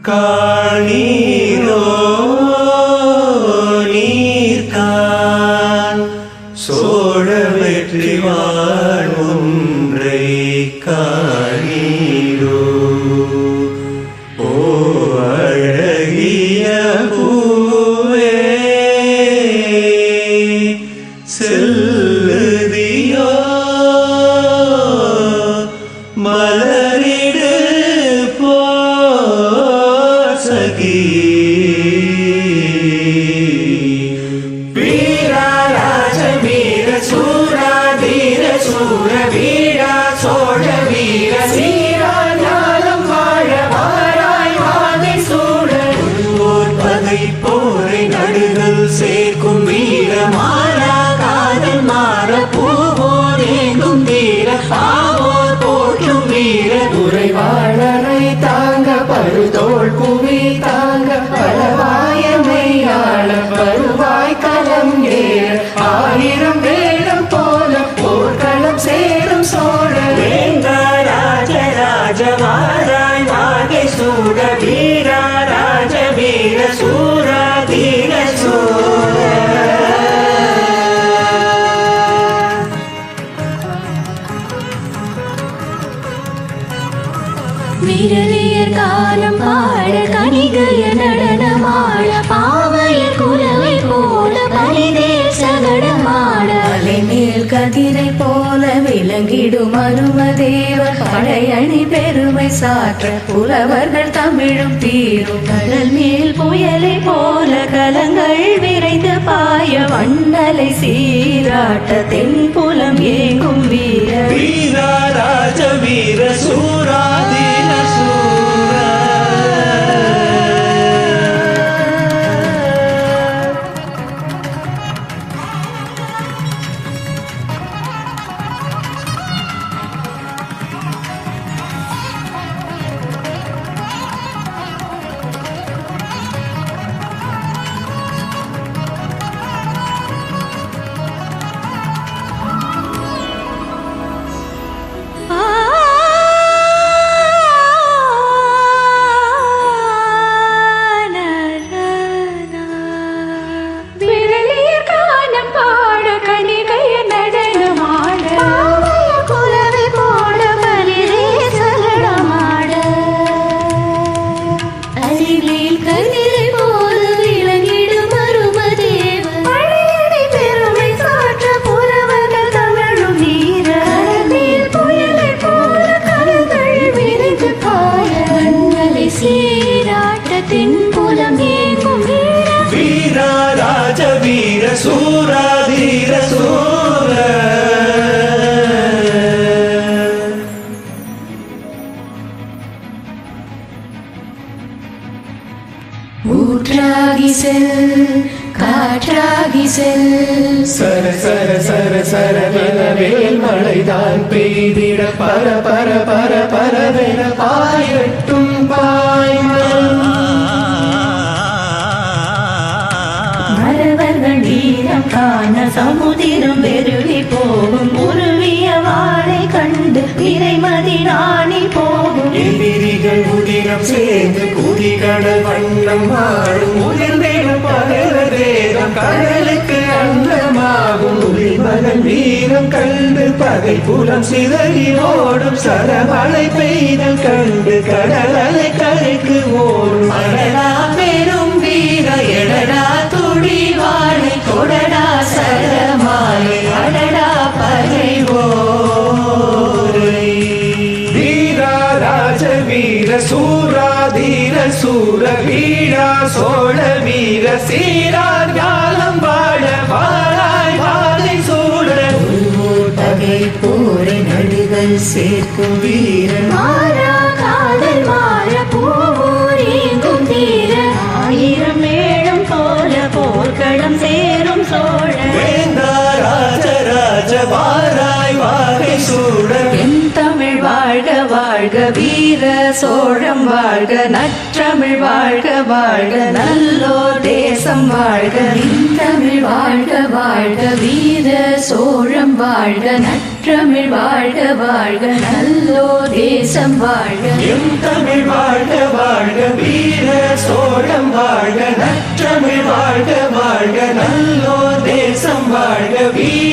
காணீரோ நீர்கான் சோழ வெற்றி வாழ் ஒன்றை காணீரோ ஓ அழகிய பூவே செல்லுதியோ மலரிடு போசகி வீரா ராஜ வீர சூரா தீர சூர வீரா சோழ வீர சீரா ஞானம் வாழ வாராய் வாகை சூழ ஓர் பகை போரை நடுகள் சேர்க்கும் வீர மாறா காதல் மாற பூவோர் ஏங்கும் வீர பாவோர் போற்றும் வீர உறைவாளரை தாங்க பருதோள் புவி தாங்க பலவாயமையாள பருவாய் களம் ஏற ஆயிரம் வேடம் போல போர்க்களம் சேரும் சோழ வேந்த ராஜ ராஜ வாராய் வாகை சூட வீரா ராஜ வீர சூரா தீர சூர விரலியர் காலம் பாட கணிகைய நடனமாட பாவையர் குலவை போல பரிதேர் சகடமாட அலைமேல் கதிரை போல விளங்கிடும் அருமதேவ படையணி பெருமை சாற்ற புலவர்கள் தமிழும் தீரும் கடல் மேல் புயலை போல கலங்கள் விரைந்து பாய வண்ணலை சீராட்ட தென்புலம் ஏங்கும் வீர வீரா ராஜ வீர சூரா தீர சூர விரலியர் காலம் பாட கணிகைய நடனமாட பாவையர் குலவை போல பரிதேர் சகடமாட அலைமேல் கதிரை போல விளங்கிடும் அருமதேவ படையணி பெருமை சாற்ற புலவர்கள் தமிழும் வீர கடல் புயலை போல கலங்கள் விரைந்து பாய வண்ணலை சீராட்ட தென்புலம் ஏங்கும் வீர வீரா ராஜ வீர சூரா தீர சூர ஊற்றாகி செல் காற்றாகி செல் சர சர சர சரவென வேல் மழைதான் பெய்திட பர பர பர பரவென பாயட்டும் பாய்மன் மறவர்கள் வீரம் காண சமுதிரம் பெருகி போகும் உருவிய வாளை கண்டு திரைமதி நாணி போகும் எதிரிகள் உதிரம் சேர்ந்து குதிகடல் வண்ணம் வாழும் உதிர்ந்தேடும் பகல வேதம் கடலுக்கு அன்னமாகும் மகன் வீரம் கண்டு பகை புலம் சிதறி ஓடும் சரமழை பெய்தல் கண்டு கடல் அலை கரைக்கு ஓடும் அடடா பெரும் வீர எடடா துடி வாழை கொடடா சரமாலை அடடா பகை ஓரை வீரா ராஜ வீர சூரா தீர சூர வீரா சோழ வீர சீரா ஞானம் வாழ வாராய் வாழை சூழ பகை போரை நடுகள் சேர்க்கும் வீரன் மாறா காதல் மாற பூவோர் ஏங்கும் தீர ஆயிரம் மேளம் போல போர்க்களம் சேரும் சோழ வேந்தா ராஜ ராஜ வாராய் வாகை சூழ என் தமிழ் வாழ்க வாழ்க வீர சோழம் வாழ்க நற்றமிழ் வாழ்க வாழ்க நல்லோர் தேசம் வாழ்க என் தமிழ் வாழ்க வாழ்க வீர சோழம் வாழ்க நற்றமிழ் வாழ்க வாழ்க நல்லோர் தேசம் வாழ்க எம் தமிழ் வாழ்க வாழ்க வீர வாழ்க வீர